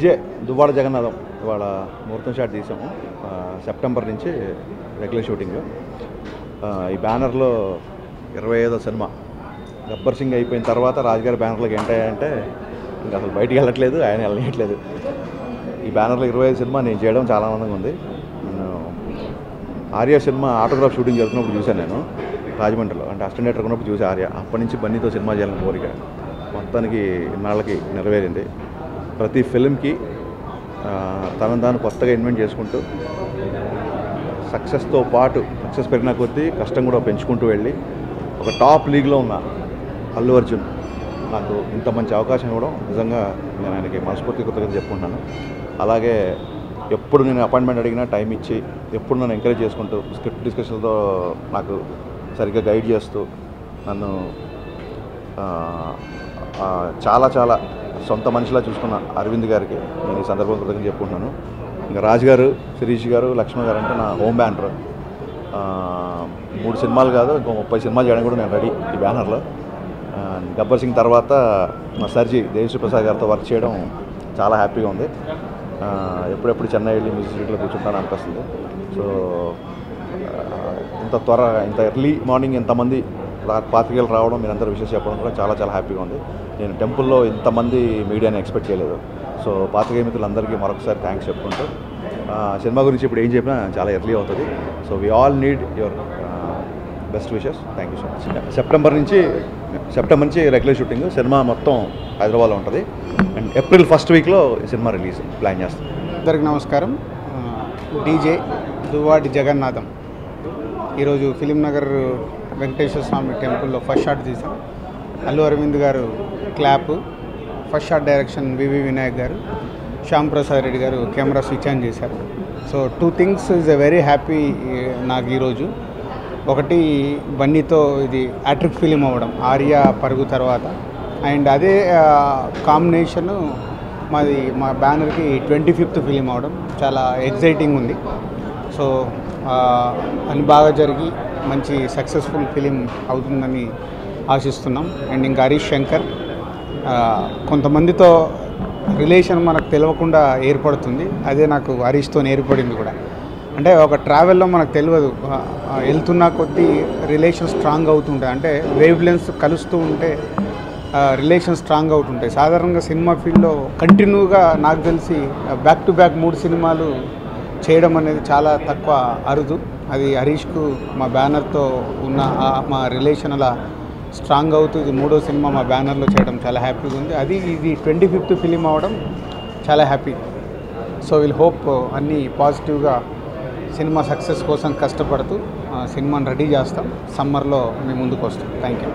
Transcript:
DJ Duvvada Jagannatham ఇవాళ ముహూర్తం shot తీసాము. సెప్టెంబర్ నుంచి రెగ్యులర్ షూటింగ్. ఈ బ్యానర్లో 25వ సినిమా. గబ్బర్ సింగ్ అయిపోయిన తర్వాత రాజుగారి బ్యానర్లోకి ఏంటంటే ఇంకా అసలు బయటికి వెళ్ళట్లేదు, ఆయన వెళ్ళట్లేదు. ఈ బ్యానర్లో 25 సినిమా నేను చేయడం చాలా ఆనందంగా ఉంది. నేను ఆర్య సినిమా ఆటోగ్రాఫ్ షూటింగ్ జరుగుతున్నప్పుడు చూశాను, నేను రాజమండ్రిలో, అంటే అసిస్టెంట్ డైరెక్టర్ ఉన్నప్పుడు చూసా ఆర్య. అప్పటి నుంచి బన్నీతో సినిమా చేయాలని కోరిక మొత్తానికి ఇన్నాళ్ళకి నెరవేరింది. ప్రతి ఫిల్మ్కి తనను తాను కొత్తగా ఇన్వెంట్ చేసుకుంటూ సక్సెస్తో పాటు సక్సెస్ పెరిగిన కొద్దీ కష్టం కూడా పెంచుకుంటూ వెళ్ళి ఒక టాప్ లీగ్లో ఉన్న అల్లు అర్జున్ నాకు ఇంత మంచి అవకాశం ఇవ్వడం నిజంగా నేను ఆయనకి మనస్ఫూర్తి కృతజ్ఞతలు చెప్పుకుంటున్నాను. అలాగే ఎప్పుడు నేను అపాయింట్మెంట్ అడిగినా టైం ఇచ్చి ఎప్పుడు నన్ను ఎంకరేజ్ చేసుకుంటూ స్క్రిప్ట్ డిస్కషన్తో నాకు సరిగ్గా గైడ్ చేస్తూ నన్ను చాలా చాలా సొంత మనిషిలా చూసుకున్న అరవింద్ గారికి నేను ఈ సందర్భంగా కృతజ్ఞతలు చెప్పుకుంటున్నాను. ఇంకా రాజు గారు, శిరీష్ గారు, లక్ష్మణ్ గారు అంటే నా హోమ్ బ్యానర్. 3 సినిమాలు కాదు, ఇంకో 30 సినిమాలు చేయడానికి కూడా నేను రెడీ ఈ బ్యానర్లో. గబ్బర్ సింగ్ తర్వాత మా సర్జీ దేవిశ్రీ ప్రసాద్ గారితో వర్క్ చేయడం చాలా హ్యాపీగా ఉంది. ఎప్పుడెప్పుడు చెన్నై వెళ్ళి మ్యూజిక్ సిటీలో కూర్చుంటాను అనిపిస్తుంది. సో ఇంత ఎర్లీ మార్నింగ్ ఇంతమంది పాత్రికేయులు రావడం, మీరందరూ విషయం చెప్పడం కూడా చాలా చాలా హ్యాపీగా ఉంది. నేను టెంపుల్లో ఇంతమంది మీడియాని ఎక్స్పెక్ట్ చేయలేదు. సో పాత్రికేయ మిత్రులందరికీ మరొకసారి థ్యాంక్స్ చెప్పుకుంటూ సినిమా గురించి ఇప్పుడు ఏం చెప్పినా చాలా ఎర్లీ అవుతుంది. So we all need your best wishes. Thank you so much. September నుంచి రెగ్యులర్ షూటింగ్. సినిమా మొత్తం హైదరాబాద్లో ఉంటుంది. అండ్ ఏప్రిల్ ఫస్ట్ వీక్లో సినిమా రిలీజ్ ప్లాన్ చేస్తాం. అందరికి నమస్కారం. డీజే దువ్వాడి జగన్నాథం ఈరోజు ఫిలిం నగర్ వెంకటేశ్వర స్వామి టెంపుల్లో ఫస్ట్ షాట్ తీసాం. అల్లు అరవింద్ గారు క్లాప్, ఫస్ట్ షాట్ డైరెక్షన్ వివి వినాయక్ గారు, శ్యామ్ ప్రసాద్ రెడ్డి గారు కెమెరా స్విచ్ ఆన్ చేశారు. So 2 things is a very happy నాకు ఈరోజు. ఒకటి బన్నీతో ఇది యాట్రిక్ ఫిలిం అవ్వడం, ఆర్య పరుగు తర్వాత, అండ్ అదే కాంబినేషను మా బ్యానర్కి 25th ఫిలిం అవ్వడం చాలా ఎగ్జైటింగ్ ఉంది. సో అని బాగా జరిగి మంచి సక్సెస్ఫుల్ ఫిలిం అవుతుందని ఆశిస్తున్నాం. అండ్ ఇంకా హరీష్ శంకర్ కొంతమందితో రిలేషన్ మనకు తెలియకుండా ఏర్పడుతుంది. అదే నాకు హరీష్తో ఏర్పడింది కూడా. అంటే ఒక ట్రావెల్లో మనకు తెలియదు, వెళ్తున్న కొద్దీ రిలేషన్ స్ట్రాంగ్ అవుతుంటాయి. అంటే వేవ్ లెన్స్ కలుస్తూ ఉంటే రిలేషన్ స్ట్రాంగ్ అవుతుంటాయి. సాధారణంగా సినిమా ఫీల్డ్లో కంటిన్యూగా నాకు తెలిసి బ్యాక్ టు బ్యాక్ 3 సినిమాలు చేయడం అనేది చాలా తక్కువ, అరుదు. అది హరీష్కు మా బ్యానర్తో ఉన్న మా రిలేషన్ అలా స్ట్రాంగ్ అవుతూ ఇది 3వ సినిమా మా బ్యానర్లో చేయడం చాలా హ్యాపీగా ఉంది. ఇది 25th ఫిలిం అవ్వడం చాలా హ్యాపీ. సో విల్ హోప్ అన్నీ పాజిటివ్గా సినిమా సక్సెస్ కోసం కష్టపడుతూ సినిమాని రెడీ చేస్తాం. సమ్మర్లో మీ ముందుకు వస్తాం. Thank you.